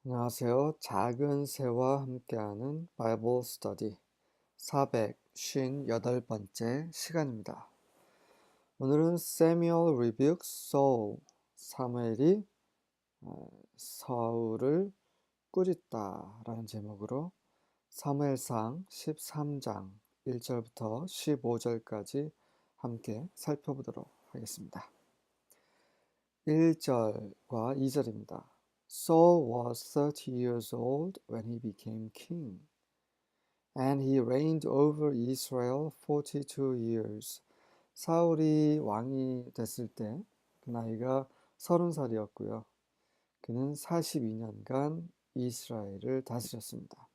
안녕하세요. 작은 새와 함께하는 바이블 스터디 458번째 시간입니다. 오늘은 Samuel rebukes Saul, 사무엘이 사울을 꾸짖다라는 제목으로 사무엘상 13장 1절부터 15절까지 함께 살펴보도록 하겠습니다. 1절과 2절입니다. Saul was 30 years old when he became king, and he reigned over Israel 42 years. 사울이 왕이 됐을 때 그 나이가 30살이었고요. 그는 42년간 이스라엘을 다스렸습니다.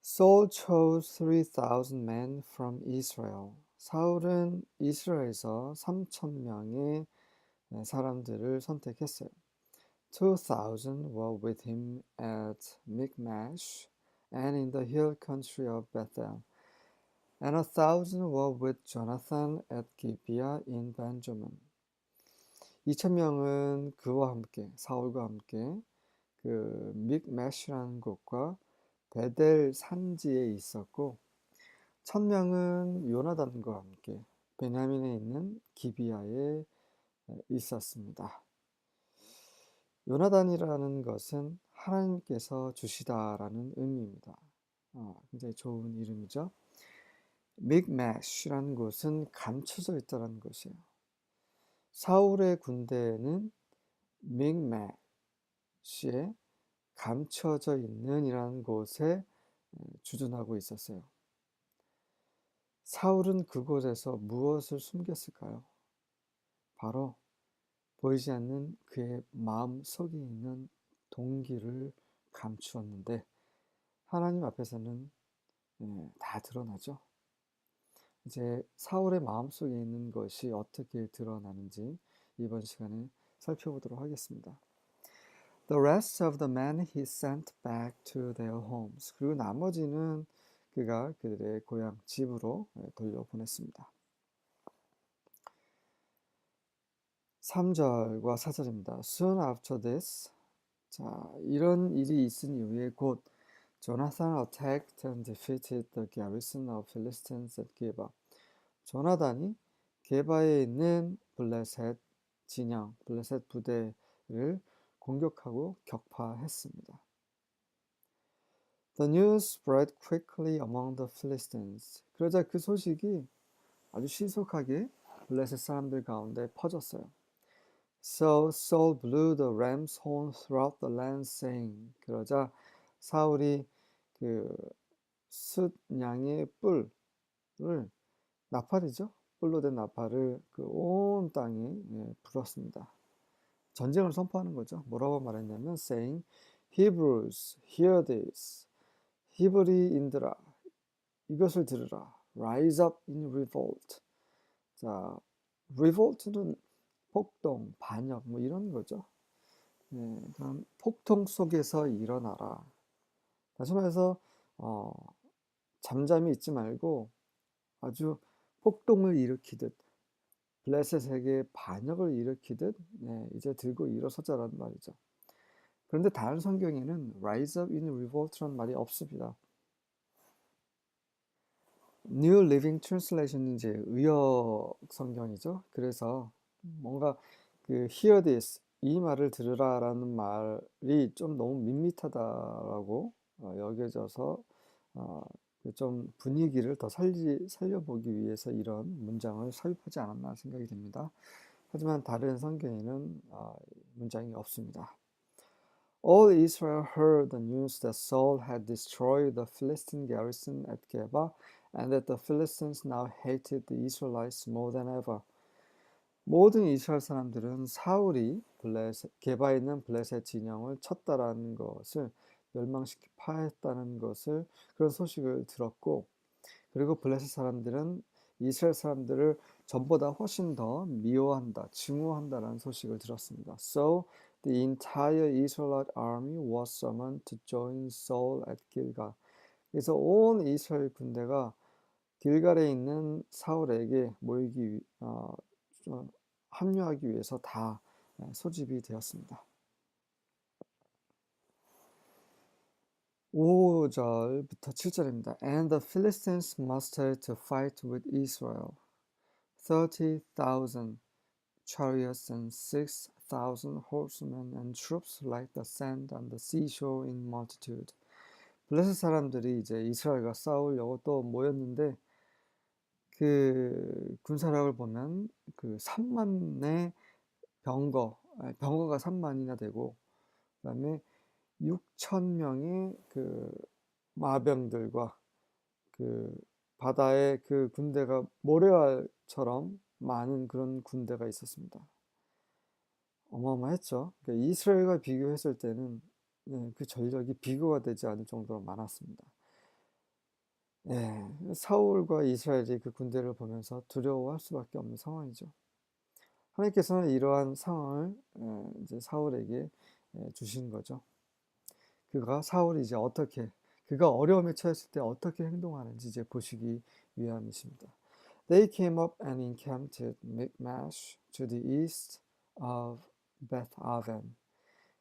Saul chose 3,000 men from Israel. 사울은 이스라엘에서 3,000명의 사람들을 선택했어요. 2,000 were with him at Michmash and in the hill country of Bethel, and 1,000 were with Jonathan at Gibeah in Benjamin. 2,000명은 그와 함께, 사울과 함께 그 믹매시라는 곳과 베델 산지에 있었고, 1,000명은 요나단과 함께 베냐민에 있는 기비아에 있었습니다. 요나단이라는 것은 하나님께서 주시다라는 의미입니다. 굉장히 좋은 이름이죠. 믹매시라는 곳은 감춰져 있다는 것이에요. 사울의 군대는 믹매시에 감춰져 있는 이라는 곳에 주둔하고 있었어요. 사울은 그곳에서 무엇을 숨겼을까요? 바로 보이지 않는 그의 마음 속에 있는 동기를 감추었는데 하나님 앞에서는 다 드러나죠. 이제 사울의 마음 속에 있는 것이 어떻게 드러나는지 이번 시간에 살펴보도록 하겠습니다. The rest of the men he sent back to their homes. 그리고 나머지는 그가 그들의 고향 집으로 돌려보냈습니다. 3절과 4절입니다. Soon after this, 자, 이런 일이 있은 이후에 곧 Jonathan attacked and defeated the garrison of Philistines at Geba. 조나단이 게바에 있는 블레셋 진영, 블레셋 부대를 공격하고 격파했습니다. The news spread quickly among the Philistines. 그러자 그 소식이 아주 신속하게 블레셋 사람들 가운데 퍼졌어요. So Saul blew the ram's horn throughout the land, saying. 그러자 사울이 그 숫양의 뿔을 나팔이죠. 뿔로 된 나팔을 그 온 땅에 불었습니다. 전쟁을 선포하는 거죠. 뭐라고 말했냐면 saying, Hebrews, hear this. 히브리인들아, 이것을 들으라. Rise up in revolt. 자, revolt는 폭동, 반역 뭐 이런 거죠. 그럼 폭동 속에서 일어나라. 다시 말해서 잠잠히 있지 말고 아주 폭동을 일으키듯 블레셋에게 반역을 일으키듯 이제 들고 일어서자라는 말이죠. 그런데 다른 성경에는 rise up in revolt라는 말이 없습니다. New Living Translation은 이제 의역 성경이죠. 그래서 뭔가 그 hear this, 이 말을 들으라라는 말이 좀 너무 밋밋하다라고 여겨져서 좀 분위기를 더 살려보기 위해서 이런 문장을 삽입하지 않았나 생각이 됩니다. 하지만 다른 성경에는 문장이 없습니다. All Israel heard the news that Saul had destroyed the Philistine garrison at Geba and that the Philistines now hated the Israelites more than ever. 모든 이스라엘 사람들은 사울이 게바에 있는 블레셋 진영을 쳤다라는 것을 멸망시키 파했다는 것을 그런 소식을 들었고, 그리고 블레셋 사람들은 이스라엘 사람들을 전보다 훨씬 더 미워한다, 증오한다라는 소식을 들었습니다. So the entire Israelite army was summoned to join Saul at Gilgal. 그래서 온 이스라엘 군대가 길갈에 있는 사울에게 합류하기 위해서 다 소집이 되었습니다. 5절부터 7절입니다. And the Philistines mustered to fight with Israel 30,000 chariots and 6,000 horsemen and troops like the sand on the seashore in multitude. 블레셋 사람들이 이제 이스라엘과 싸우려고 또 모였는데 그 군사력을 보면 그 3만의 병거가 3만이나 되고 그다음에 6천 명의 그 마병들과 그 바다에 그 군대가 모래알처럼 많은 그런 군대가 있었습니다. 어마어마했죠. 그러니까 이스라엘과 비교했을 때는 그 전력이 비교가 되지 않을 정도로 많았습니다. 사울과 이스라엘이 그 군대를 보면서 두려워할 수밖에 없는 상황이죠. 하나님께서는 이러한 상황을 이제 사울에게 주신 거죠. 사울이 이제 그가 어려움에 처했을 때 어떻게 행동하는지 이제 보시기 위함이십니다. They came up and encamped at Michmash to the east of Beth Aven.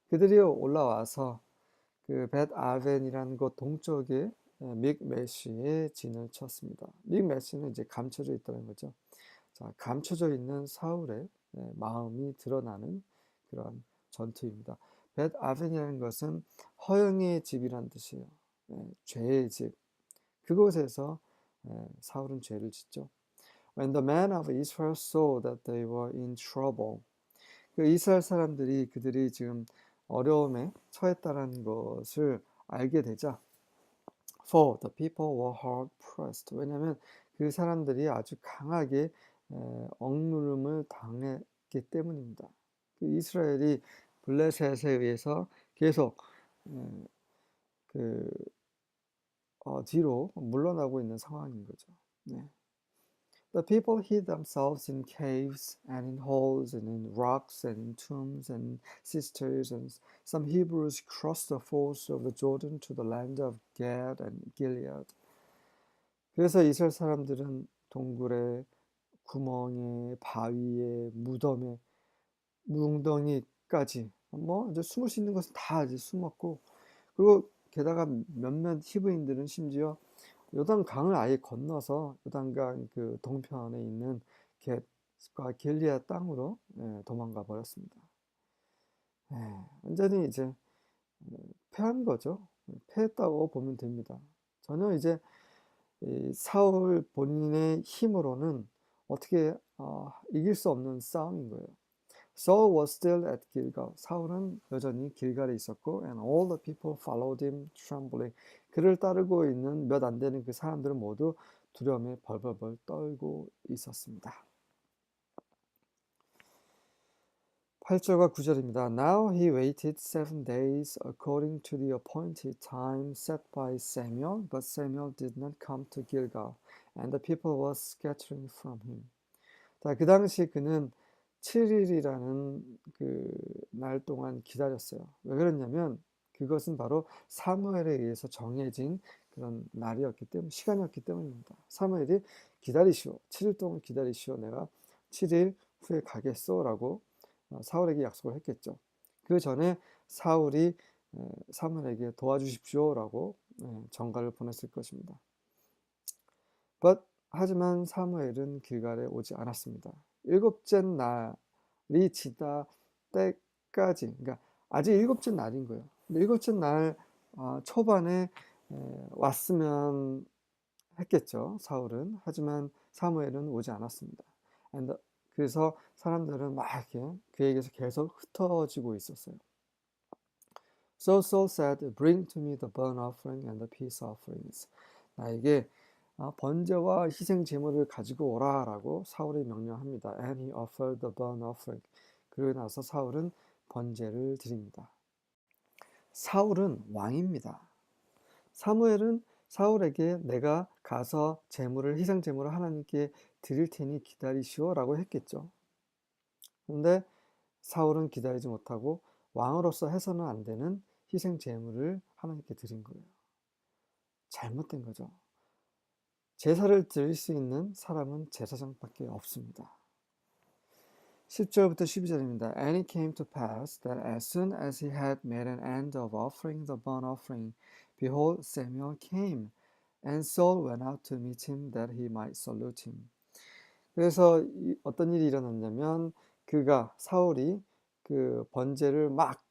그들이 올라와서 그 벳 아벤이라는 곳 동쪽에 믹메시에 진을 쳤습니다. 믹메시는 이제 감춰져 있다는 거죠. 자, 감춰져 있는 사울의 마음이 드러나는 그런 전투입니다. 벳 아벤이라는 것은 허영의 집이란 뜻이에요. 죄의 집. 그곳에서 사울은 죄를 짓죠. When the men of Israel saw that they were in trouble, 그 이스라엘 사람들이 그들이 지금 어려움에 처했다는 것을 알게 되자, for the people were hard pressed. 왜냐하면 그 사람들이 아주 강하게 억누름을 당했기 때문입니다. 그 이스라엘이 블레셋에 의해서 계속 뒤로 물러나고 있는 상황인 거죠. 네. The people hid themselves in caves and in holes and in rocks and in tombs and cisterns, and some Hebrews crossed the fords of the Jordan to the land of Gad and Gilead. 그래서 이스라엘 사람들은 동굴에, 구멍에, 바위에, 무덤에, 웅덩이까지 이제 숨을 수 있는 것은 다 이제 숨었고, 그리고 게다가 몇몇 히브리인들은 심지어 요단강을 아예 건너서 요단강 그 동편에 있는 겟과 길리아 땅으로 도망가 버렸습니다. 완전히 이제 패한 거죠. 패했다고 보면 됩니다. 전혀 이제 사울 본인의 힘으로는 어떻게 이길 수 없는 싸움인 거예요. Saul was still at Gilgal. 사울은 여전히 길갈에 있었고, and all the people followed him trembling. 그를 따르고 있는 몇 안 되는 그 사람들은 모두 두려움에 벌벌벌 떨고 있었습니다. 8절과 9절입니다. Now he waited 7 days according to the appointed time set by Samuel, but Samuel did not come to Gilgal, and the people were scattering from him. 자, 그 당시 그는 7일이라는 그 날 동안 기다렸어요. 왜 그랬냐면 그것은 바로 사무엘에 의해서 정해진 그런 날이었기 때문에, 시간이었기 때문입니다. 사무엘이 기다리시오. 7일 동안 기다리시오. 내가 7일 후에 가겠소. 라고 사울에게 약속을 했겠죠. 그 전에 사울이 사무엘에게 도와주십시오. 라고 전가를 보냈을 것입니다. 하지만 사무엘은 길갈에 오지 않았습니다. 7째 날이 지날 때까지, 그러니까 아직 7째 날인 거예요. 7째 날 초반에 왔으면 했겠죠, 사울은. 하지만 사무엘은 오지 않았습니다. 그래서 사람들은 막 이렇게 그에게서 계속 흩어지고 있었어요. So Saul said, Bring to me the burnt offering and the peace offerings. 나에게 번제와 희생 제물을 가지고 오라라고 사울이 명령합니다. And he offered the burnt offering. 그러고 나서 사울은 번제를 드립니다. 사울은 왕입니다. 사무엘은 사울에게 내가 가서 희생 제물을 하나님께 드릴 테니 기다리시오라고 했겠죠. 그런데 사울은 기다리지 못하고 왕으로서 해서는 안 되는 희생 제물을 하나님께 드린 거예요. 잘못된 거죠. 제사를 드릴 수 있는 사람은 제사장밖에 없습니다. 10절부터 12절입니다. And it came to pass that as soon as he had made an end of offering the burnt offering, behold, Samuel came, and Saul went out to meet him that he might salute him. 그래서 어떤 일이 일어났냐면 그가 사울이 그 번제를 막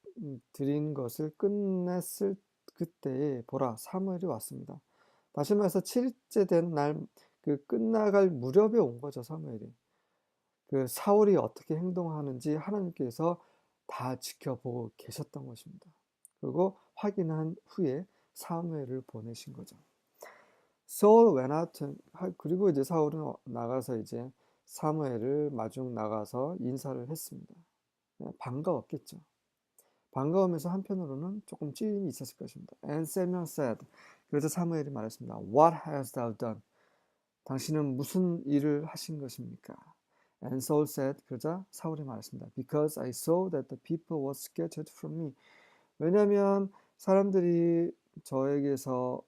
드린 것을 끝냈을 그때에 보라 사무엘이 왔습니다. 다시 말해서 7일째 된 날 그 끝나갈 무렵에 온 거죠, 사무엘이. 그 사울이 어떻게 행동하는지 하나님께서 다 지켜보고 계셨던 것입니다. 그리고 확인한 후에 사무엘을 보내신 거죠. Saul went out to, 그리고 이제 사울은 나가서 이제 사무엘을 마중 나가서 인사를 했습니다. 반가웠겠죠. 반가우면서 한편으로는 조금 찔림이 있었을 것입니다. And Samuel said, 그래서 사무엘이 말했습니다. What hast thou done? 당신은 무슨 일을 하신 것입니까? And Saul said, 그러자 사울이 말했습니다. Because I saw that the people were scattered from me. 왜냐하면 사람들이 저에게서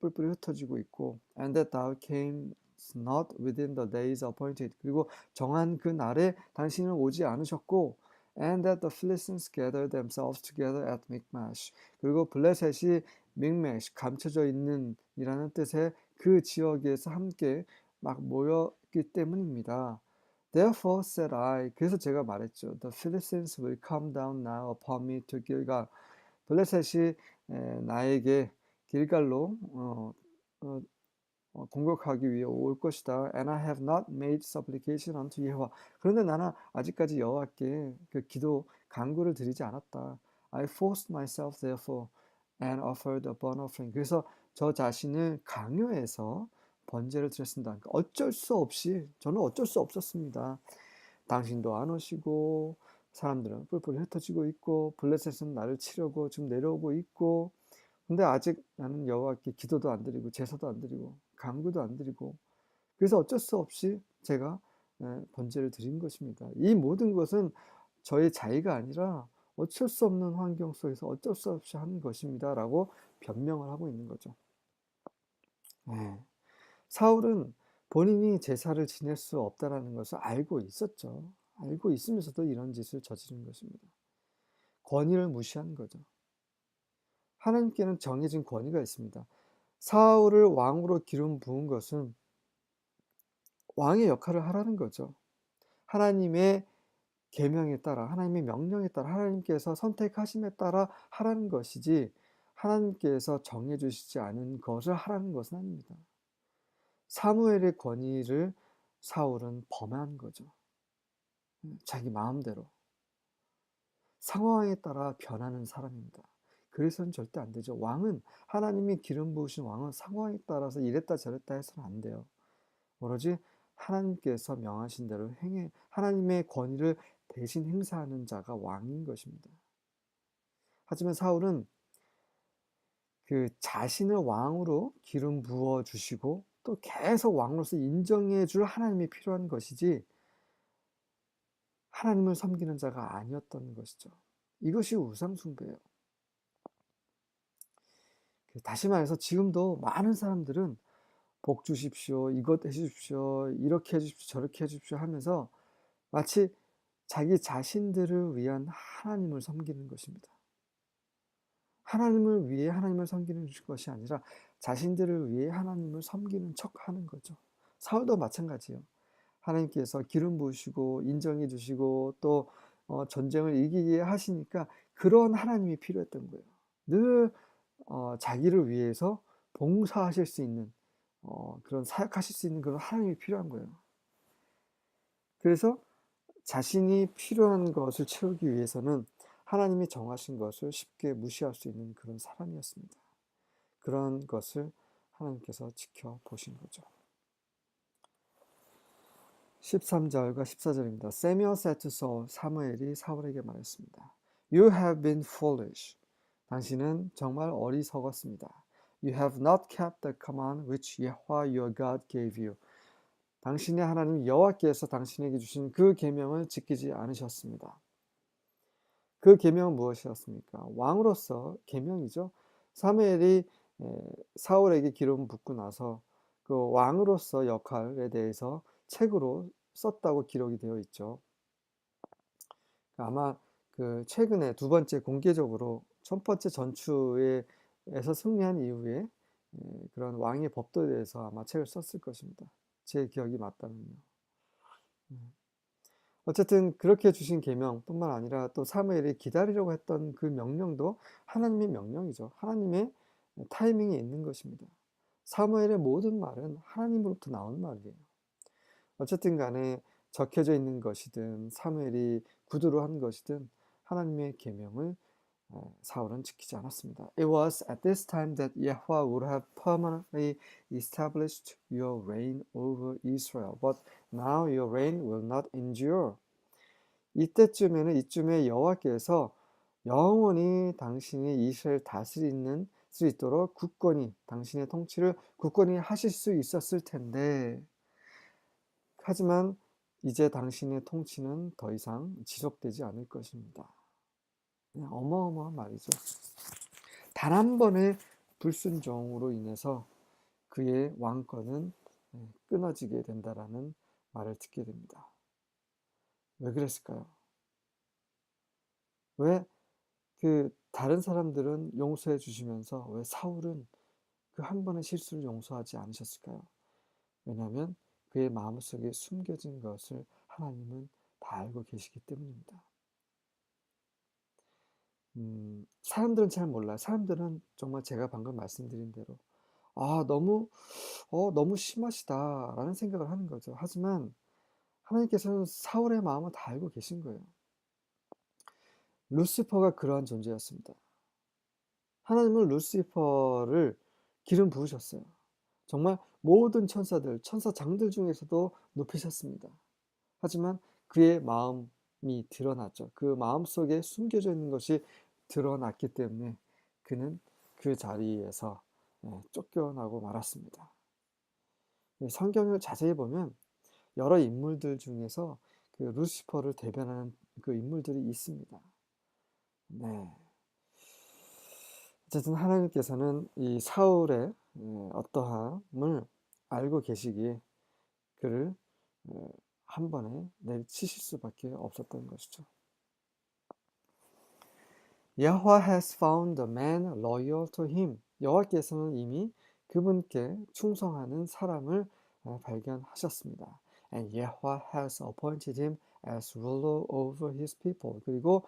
뿔뿔이 흩어지고 있고 and that thou came not within the days appointed. 그리고 정한 그 날에 당신은 오지 않으셨고 and that the Philistines gathered themselves together at Michmash. 그리고 블레셋이 믹메시 감춰져 있는 이라는 뜻의 그 지역에서 함께 막 모였기 때문입니다. Therefore said I, 그래서 제가 말했죠. The Philistines will come down now upon me to Gilgal. 블레셋이 나에게 길갈로 공격하기 위해 올 것이다. And I have not made supplication unto 여호와. 그런데 나는 아직까지 여호와께 그 기도 간구를 드리지 않았다. I forced myself therefore and offered a burnt offering. 그래서 저 자신을 강요해서 번제를 드렸습니다. 그러니까 어쩔 수 없이 저는 어쩔 수 없었습니다. 당신도 안 오시고 사람들은 뿔뿔이 흩어지고 있고 블레셋은 나를 치려고 지금 내려오고 있고 근데 아직 나는 여호와께 기도도 안 드리고 제사도 안 드리고 간구도 안 드리고 그래서 어쩔 수 없이 제가 번제를 드린 것입니다. 이 모든 것은 저의 자의가 아니라 어쩔 수 없는 환경 속에서 어쩔 수 없이 한 것입니다. 라고 변명을 하고 있는 거죠. 사울은 본인이 제사를 지낼 수 없다는 것을 알고 있었죠. 알고 있으면서도 이런 짓을 저지른 것입니다. 권위를 무시한 거죠. 하나님께는 정해진 권위가 있습니다. 사울을 왕으로 기름 부은 것은 왕의 역할을 하라는 거죠. 하나님의 계명에 따라, 하나님의 명령에 따라, 하나님께서 선택하심에 따라 하라는 것이지 하나님께서 정해주시지 않은 것을 하라는 것은 아닙니다. 사무엘의 권위를 사울은 범한 거죠. 자기 마음대로. 상황에 따라 변하는 사람입니다. 그래서는 절대 안 되죠. 왕은, 하나님이 기름 부으신 왕은 상황에 따라서 이랬다 저랬다 해서는 안 돼요. 오로지 하나님께서 명하신 대로 하나님의 권위를 대신 행사하는 자가 왕인 것입니다. 하지만 사울은 그 자신을 왕으로 기름 부어 주시고 또 계속 왕으로서 인정해 줄 하나님이 필요한 것이지 하나님을 섬기는 자가 아니었던 것이죠. 이것이 우상숭배예요. 다시 말해서 지금도 많은 사람들은 복 주십시오, 이것 해주십시오, 이렇게 해주십시오, 저렇게 해주십시오 하면서 마치 자기 자신들을 위한 하나님을 섬기는 것입니다. 하나님을 위해 하나님을 섬기는 것이 아니라 자신들을 위해 하나님을 섬기는 척하는 거죠. 사울도 마찬가지예요. 하나님께서 기름 부으시고 인정해 주시고 또 전쟁을 이기게 하시니까 그런 하나님이 필요했던 거예요. 늘 자기를 위해서 봉사하실 수 있는 그런 사역하실 수 있는 그런 하나님이 필요한 거예요. 그래서 자신이 필요한 것을 채우기 위해서는 하나님이 정하신 것을 쉽게 무시할 수 있는 그런 사람이었습니다. 그런 것을 하나님께서 지켜보신 거죠. 13절과 14절입니다. Samuel said to Saul, 사무엘이 사울에게 말했습니다. You have been foolish. 당신은 정말 어리석었습니다. You have not kept the command which Yahweh your God gave you. 당신의 하나님 여호와께서 당신에게 주신 그 계명을 지키지 않으셨습니다. 그 계명은 무엇이었습니까? 왕으로서 계명이죠. 사무엘이 사울에게 기름 붓고 나서 그 왕으로서 역할에 대해서 책으로 썼다고 기록이 되어 있죠. 아마 그 최근에 두 번째 공개적으로 첫 번째 전투에서 승리한 이후에 그런 왕의 법도에 대해서 아마 책을 썼을 것입니다. 제 기억이 맞다면요. 음. 어쨌든 그렇게 주신 계명뿐만 아니라 또 사무엘이 기다리려고 했던 그 명령도 하나님의 명령이죠. 하나님의 타이밍이 있는 것입니다. 사무엘의 모든 말은 하나님으로부터 나온 말이에요. 어쨌든 간에 적혀져 있는 것이든 사무엘이 구두로 한 것이든 하나님의 계명을 사울은 지키지 않았습니다. It was at this time that Yahweh would have permanently established your reign over Israel, but now your reign will not endure. 이쯤에 여호와께서 영원히 당신이 이스라엘 다스리는 수 있도록 굳건히 당신의 통치를 굳건히 하실 수 있었을 텐데, 하지만 이제 당신의 통치는 더 이상 지속되지 않을 것입니다. 어마어마한 말이죠. 단 한 번의 불순종으로 인해서 그의 왕권은 끊어지게 된다라는 말을 듣게 됩니다. 왜 그랬을까요? 왜 그 다른 사람들은 용서해 주시면서 왜 사울은 그 한 번의 실수를 용서하지 않으셨을까요? 왜냐하면 그의 마음속에 숨겨진 것을 하나님은 다 알고 계시기 때문입니다. 사람들은 잘 몰라요. 사람들은 정말 제가 방금 말씀드린 대로 너무 심하시다라는 생각을 하는 거죠. 하지만 하나님께서는 사울의 마음을 다 알고 계신 거예요. 루시퍼가 그러한 존재였습니다. 하나님은 루시퍼를 기름 부으셨어요. 정말 모든 천사들, 천사장들 중에서도 높이셨습니다. 하지만 그의 마음이 드러났죠. 그 마음 속에 숨겨져 있는 것이 드러났기 때문에 그는 그 자리에서 쫓겨나고 말았습니다. 성경을 자세히 보면 여러 인물들 중에서 그 루시퍼를 대변하는 그 인물들이 있습니다. 네. 어쨌든 하나님께서는 이 사울의 어떠함을 알고 계시기에 그를 한 번에 내리치실 수밖에 없었던 것이죠. Yahweh has found a man loyal to him. 여호와께서는 이미 그분께 충성하는 사람을 발견하셨습니다. And Yahweh has appointed him as ruler over his people. 그리고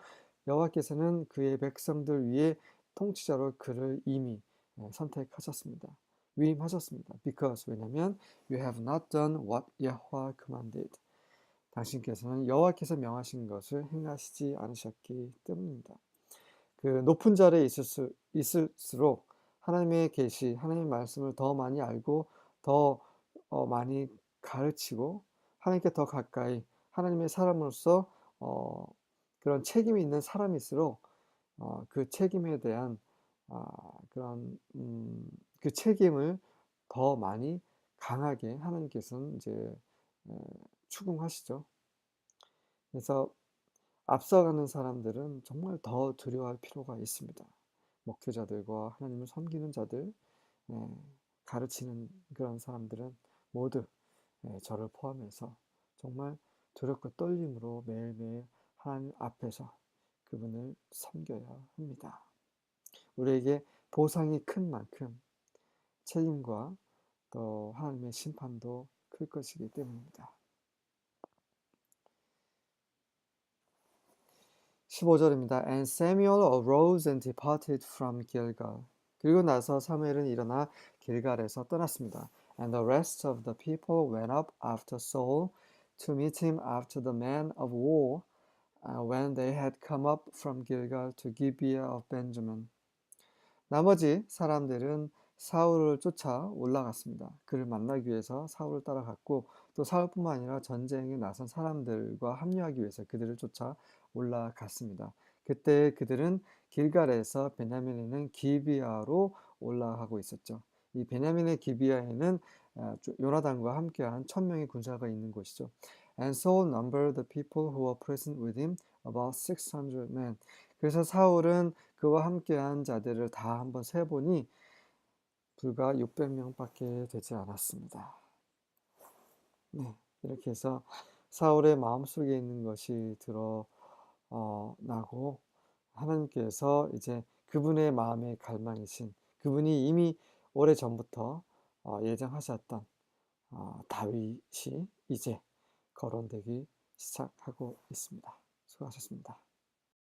여호와께서는 그의 백성들 위에 통치자로 그를 이미 선택하셨습니다. 위임하셨습니다. Because 왜냐하면 you have not done what Yahweh commanded. 당신께서는 여호와께서 명하신 것을 행하시지 않으셨기 때문입니다. 그 높은 자리에 있을수록 하나님의 계시, 하나님의 말씀을 더 많이 알고 더 많이 가르치고 하나님께 더 가까이 하나님의 사람으로서 그런 책임이 있는 사람일수록 그 책임에 대한 그런 그 책임을 더 많이 강하게 하나님께서는 이제 추궁하시죠. 그래서 앞서가는 사람들은 정말 더 두려워할 필요가 있습니다. 목회자들과 하나님을 섬기는 자들, 가르치는 그런 사람들은 모두 저를 포함해서 정말 두렵고 떨림으로 매일매일 하나님 앞에서 그분을 섬겨야 합니다. 우리에게 보상이 큰 만큼 책임과 또 하나님의 심판도 클 것이기 때문입니다. 15절입니다. And Samuel arose and departed from Gilgal. 그리고 나서 사무엘은 일어나 길갈에서 떠났습니다. And the rest of the people went up after Saul to meet him after the man of war when they had come up from Gilgal to Gibeah of Benjamin. 나머지 사람들은 사울을 쫓아 올라갔습니다. 그를 만나기 위해서 사울을 따라갔고 또 사울뿐만 아니라 전쟁에 나선 사람들과 합류하기 위해서 그들을 쫓아 올라갔습니다. 그때 그들은 길갈에서 베냐민에 있는 기비아로 올라가고 있었죠. 이 베냐민의 기비아에는 요나단과 함께한 1000명의 군사가 있는 곳이죠. And Saul numbered the people who were present with him about 600 men. 그래서 사울은 그와 함께한 자들을 다 한번 세보니 불과 600명밖에 되지 않았습니다. 네, 이렇게 해서 사울의 마음속에 있는 것이 나고 하나님께서 이제 그분의 마음의 갈망이신 그분이 이미 오래전부터 예정하셨던 다윗이 이제 거론되기 시작하고 있습니다. 수고하셨습니다.